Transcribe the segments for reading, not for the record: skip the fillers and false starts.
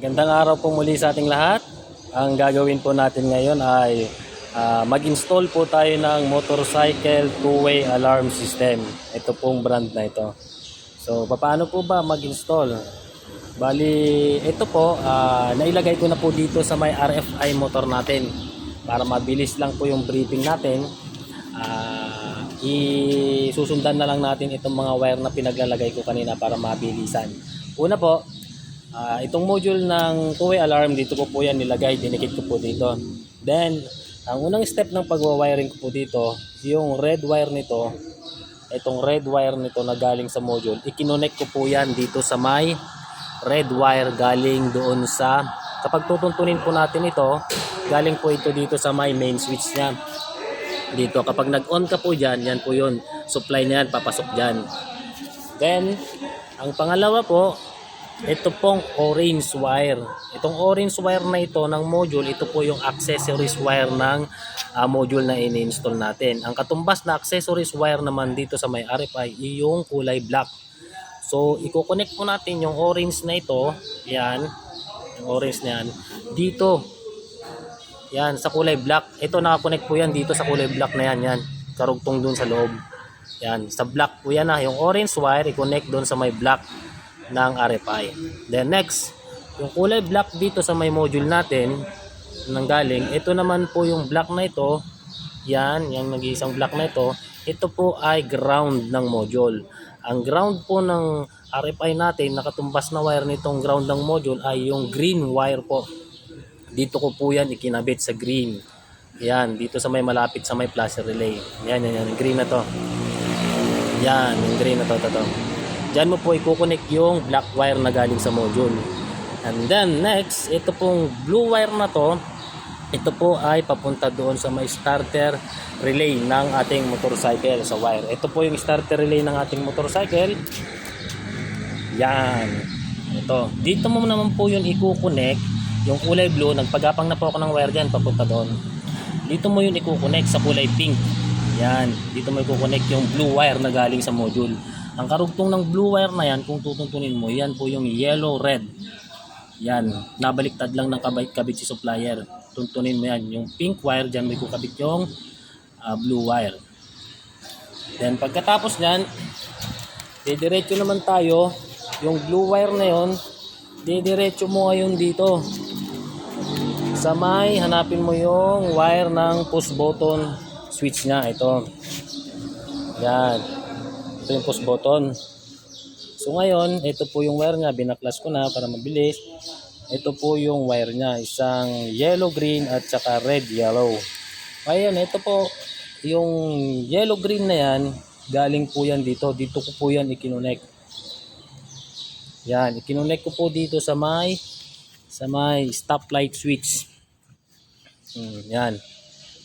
Magandang araw po muli sa ating lahat. Ang gagawin po natin ngayon ay mag-install po tayo ng motorcycle two-way alarm system. Ito pong brand na ito. So, paano po ba mag-install? Bali, ito po, nailagay ko na po dito sa may RFI motor natin. Para mabilis lang po yung briefing natin, isusundan na lang natin itong mga wire na pinaglalagay ko kanina para mabilisan. Una po, itong module ng two-way alarm, dito ko po yan nilagay, dinikit ko po dito. Then, ang unang step ng pagwa-wiring ko po dito, yung red wire nito, itong red wire nito na galing sa module, i-connect ko po yan dito sa may red wire galing doon sa, kapag tutuntunin po natin ito, galing po ito dito sa may main switch niya. Dito, kapag nag-on ka po dyan, yan po yun, supply niyan, papasok dyan. Then, ang pangalawa po, ito pong orange wire. Itong orange wire na ito ng module, ito po yung accessories wire ng module na ini-install natin. Ang katumbas na accessories wire naman dito sa may RFI, yung kulay black. So, i-connect po natin yung orange na ito, yan, yung orange na yan, dito. Yan, sa kulay black. Ito nakakonect po yan dito sa kulay black na yan, yan. Karugtong dun sa loob. Yan, sa black po yan yung orange wire, i-connect dun sa may black ng RFI. Then next, yung kulay black dito sa may module natin nang galing, ito naman po yung black na ito, yan, yung nag-iisang black na ito po ay ground ng module. Ang ground po ng RFI natin, nakatumbas na wire nitong ground ng module ay yung green wire po. Dito ko po yan ikinabit sa green. Yan, dito sa may malapit sa may plus relay. Yan, yung green na to. Yan, yung green na to. Diyan mo po i-connect yung black wire na galing sa module. And then next, ito pong blue wire na to, ito po ay papunta doon sa may starter relay ng ating motorcycle sa wire. Ito po yung starter relay ng ating motorcycle. Yan. Ito. Dito mo naman po yun i-connect, yung kulay blue, nagpagapang na po ako ng wire dyan, papunta doon. Dito mo yun i-connect sa kulay pink. Yan. Dito mo i-connect yung blue wire na galing sa module. Ang karugtong ng blue wire na yan, kung tutuntunin mo, yan po yung yellow-red. Yan, nabaliktad lang ng kabit si supplier. Tuntunin mo yan. Yung pink wire, dyan may kukabit yung blue wire. Then pagkatapos nyan, didiretso naman tayo. Yung blue wire na yon, didiretso mo ngayon dito. Sa may, hanapin mo yung wire ng push button switch nya. Ito. Yan. Ito yung push button. So ngayon, ito po yung wire niya. Binaklas ko na para mabilis. Ito po yung wire niya. Isang yellow-green at saka red-yellow. Ngayon, ito po yung yellow-green na yan. Galing po yan dito. Dito ko po yan i-connect. Yan. I-connect ko po dito sa may stoplight switch. Yan.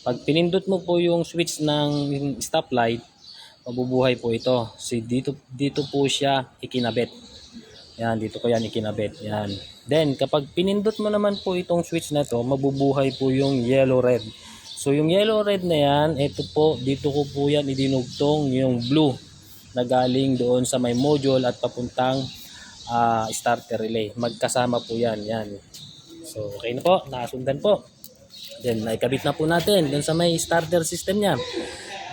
Pag pinindot mo po yung switch ng stoplight, mabubuhay po ito. So dito po siya ikinabit. Yan, dito ko yan ikinabit. Yan. Then kapag pinindot mo naman po itong switch na to, mabubuhay po yung yellow red. So yung yellow red na yan, ito po, dito ko po yan idinugtong yung blue na galing doon sa may module at papuntang starter relay. Magkasama po yan. Yan. So okay na po, nakasundan po. Then naikabit na po natin doon sa may starter system niya.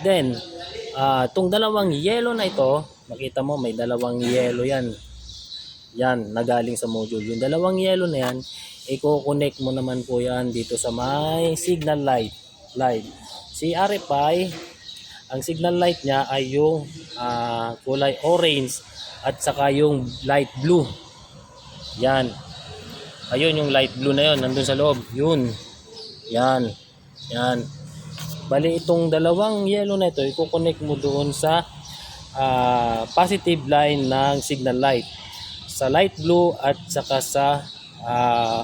Then itong dalawang yellow na ito, makita mo may dalawang yellow yan. Yan, nagaling sa module. Yung dalawang yellow na yan, i-connect mo naman po yan dito sa may signal light. Si RFI, ang signal light niya ay yung kulay orange at saka yung light blue. Yan. Ayun yung light blue na yun, nandun sa loob. Yun. Yan. Yan. Bali itong dalawang yellow na ito, i-connect mo doon sa positive line ng signal light. Sa light blue at saka sa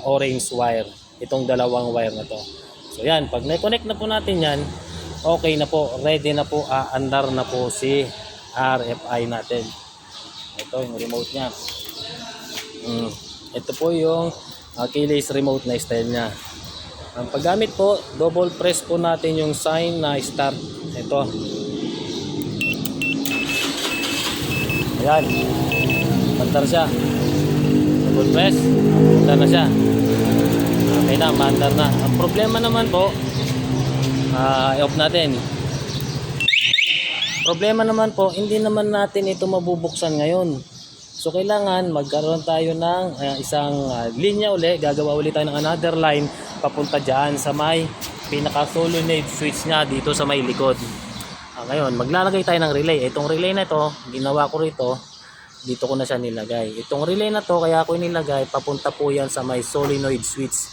orange wire. Itong dalawang wire na to. So yan, pag na-connect na po natin yan, okay na po, ready na po, andar na po si RFI natin. Ito yung remote niya. Ito po yung keyless remote na style niya. Ang paggamit po, double press po natin yung sign na start. Ito. Ayan. Bandar siya. full press. Punta na siya. Okay na, maandar na. Ang problema naman po, i-off natin. Problema naman po, hindi naman natin ito mabubuksan ngayon. So kailangan magkaroon tayo ng isang linya uli. Gagawa ulit tayo ng another line papunta dyan sa may pinaka solenoid switch niya dito sa may likod. Ngayon, maglalagay tayo ng relay. Itong relay na ito, ginawa ko rito, dito ko na siya nilagay. Itong relay na to, kaya ko nilagay, papunta po yan sa may solenoid switch.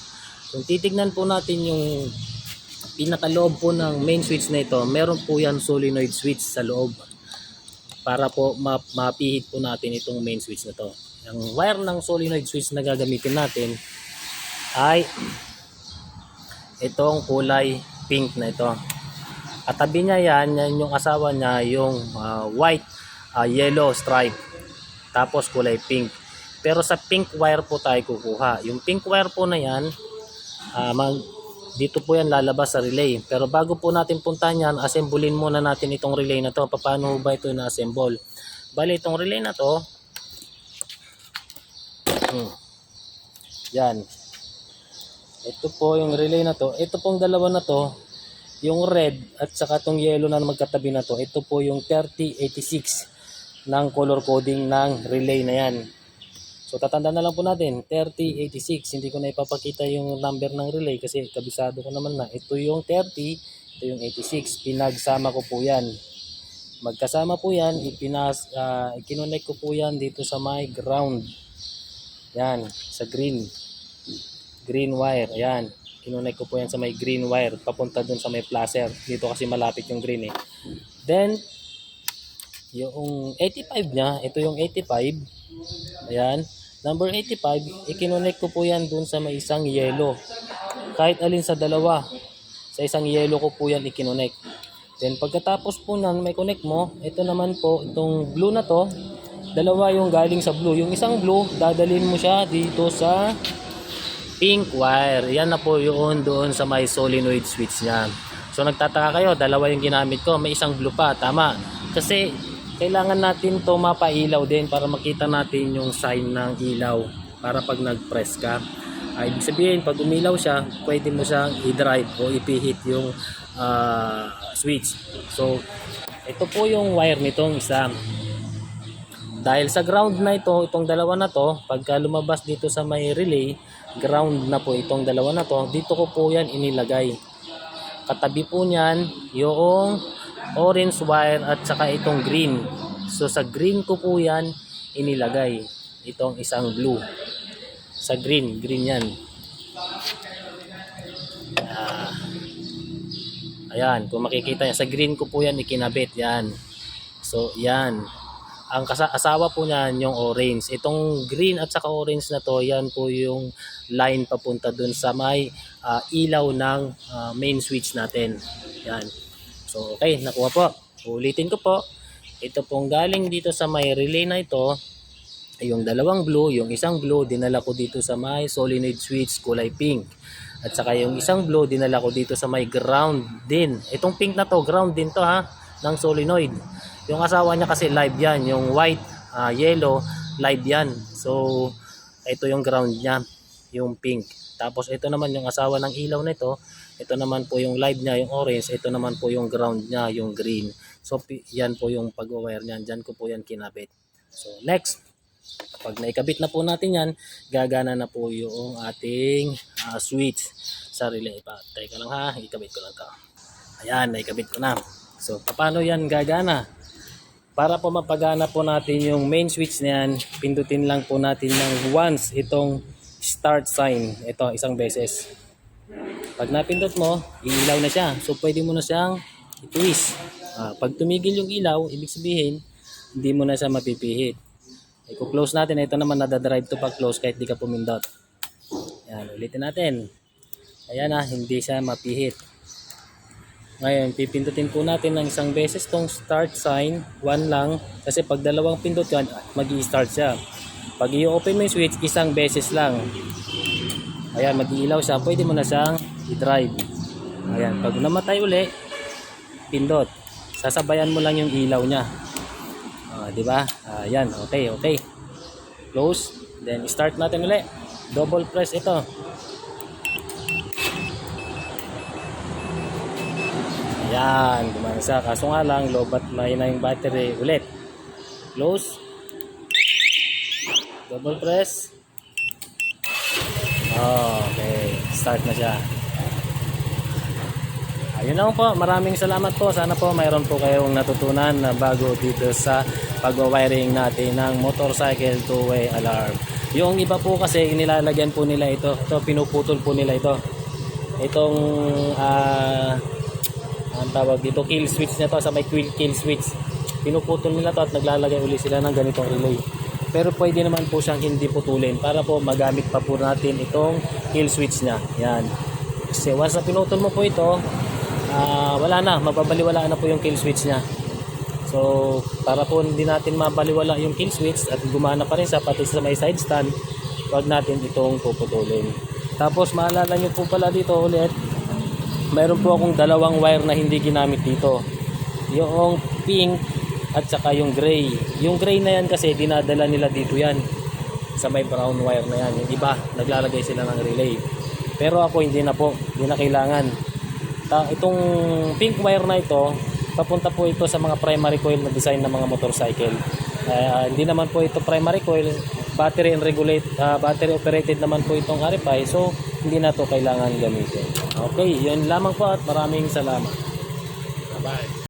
Kung titignan po natin yung pinakaloob po ng main switch na ito, meron po yan solenoid switch sa loob para po mapihit po natin itong main switch na to. Ang wire ng solenoid switch na gagamitin natin ay itong kulay pink na ito. Katabi niya yan yung asawa niya, yung white, yellow stripe, tapos kulay pink. Pero sa pink wire po tayo kukuha. Yung pink wire po na yan, dito po yan lalabas sa relay. Pero bago po natin puntahan yan, assemblein muna natin itong relay na to. Paano ba ito na-assemble? Bali, itong relay na to, yan. Ito po yung relay na to. Ito pong dalawa na to, yung red at saka itong yellow na magkatabi na to, ito po yung 3086 ng color coding ng relay na yan. So tatandaan na lang po natin, 3086. Hindi ko na ipapakita yung number ng relay kasi kabisado ko naman na. Ito yung 30, ito yung 86. Pinagsama ko po yan. Magkasama po yan, ikinonect ko po yan dito sa my ground. Yan, sa green wire. Ayan, kinonect ko po yan sa may green wire. Papunta dun sa may placer. Dito kasi malapit yung green eh. Then, yung 85 niya, ito yung 85. Ayan. Number 85, ikinonect ko po yan dun sa may isang yellow. Kahit alin sa dalawa. Sa isang yellow ko po yan ikinonect. Then pagkatapos po nan may connect mo, ito naman po, itong blue na to, dalawa yung galing sa blue. Yung isang blue, dadalhin mo siya dito sa pink wire. Yan na po yun doon sa may solenoid switch niya. So nagtataka kayo, dalawa yung ginamit ko. May isang blue pa, tama. Kasi kailangan natin to mapailaw din para makita natin yung sign ng ilaw para pag nag-press ka. Ibig sabihin, pag umilaw siya, pwede mo siyang i-drive o ipihit yung switch. So, ito po yung wire nitong isa. Dahil sa ground na ito, itong dalawa na to, pagka lumabas dito sa may relay, ground na po itong dalawa na to, dito ko po yan inilagay. Katabi po niyan yung orange wire at saka itong green. So sa green ko po yan inilagay. Itong isang blue. Sa green yan. Ayan, kung makikita niya, sa green ko po yan ikinabit yan. So yan. Ang asawa po niyan yung orange. Itong green at saka orange na to, yan po yung line papunta dun sa may ilaw ng main switch natin. Yan. So okay, nakuha po. Ulitin ko po. Ito pong galing dito sa may relay na ito, yung dalawang blue, yung isang blue, dinala ko dito sa may solenoid switch kulay pink. At saka yung isang blue, dinala ko dito sa may ground din. Itong pink na to, ground din to ha, ng solenoid. Yung asawa niya kasi live yan. Yung white, yellow, live yan. So, ito yung ground niya, yung pink. Tapos ito naman yung asawa ng ilaw nito. Ito naman po yung live niya, yung orange. Ito naman po yung ground niya, yung green. So, yan po yung pag-wire niyan. Diyan ko po yan kinabit. So, next. Pag naikabit na po natin yan, gagana na po yung ating switch sa relay. Teka lang ha, ikabit ko lang to. Ayan, naikabit ko na. So, paano yan gagana? Para po mapagana po natin yung main switch na yan, pindutin lang po natin ng once itong start sign. Ito, isang beses. Pag napindot mo, iilaw na siya. So, pwede mo na siyang i-twist. Pag tumigil yung ilaw, ibig sabihin, hindi mo na siya mapipihit. I-close natin. Ito naman nadadrive to pag-close kahit di ka pumindot. Yan, ulitin natin. Ayan hindi siya mapihit. Ngayon, pipindutin po natin ng isang beses tong start sign, 1 lang. Kasi pag dalawang pindot yan, mag-i-start siya. Pag i-open mo yung switch, isang beses lang. Ayan, mag-iilaw siya. Pwede mo na siyang i-drive. Ayan, pag namatay uli, pindot. Sasabayan mo lang yung ilaw niya. Di ba? Ayan, okay. Close. Then start natin ulit. Double press ito. Ayan, gumana siya. Kaso nga lang, low bat mahina yung battery. Ulit. Close. Double press. Okay, start na siya. Ayun lang po, maraming salamat po. Sana po mayroon po kayong natutunan na bago dito sa pag-wiring natin ng motorcycle two-way alarm. Yung iba po kasi inilalagyan po nila ito. Ito, pinuputol po nila ito. Itong ang tawag dito, kill switch na to, sa may kill switch. Pinuputol nila to at naglalagay uli sila ng ganitong relay. Pero pwede naman po siyang hindi putulin para po magamit pa po natin itong kill switch niya. Yan. Kasi once na pinutol mo po ito, wala na, mababaliwala na po yung kill switch niya. So, para po hindi natin mabaliwala yung kill switch at gumana pa rin sa pati sa may side stand, huwag natin itong puputulin. Tapos maalala nyo po pala dito ulit, mayroon po akong dalawang wire na hindi ginamit dito. Yung pink at saka yung gray. Yung gray na yan kasi dinadala nila dito yan sa may brown wire na yan. Yung iba, naglalagay sila ng relay. Pero ako hindi na po, hindi na kailangan. Itong pink wire na ito, papunta po ito sa mga primary coil na design ng mga motorcycle. Hindi naman po ito primary coil, battery operated naman po itong RFI, so hindi na to kailangan gamitin. Okay, yun lamang po at maraming salamat. Bye-bye.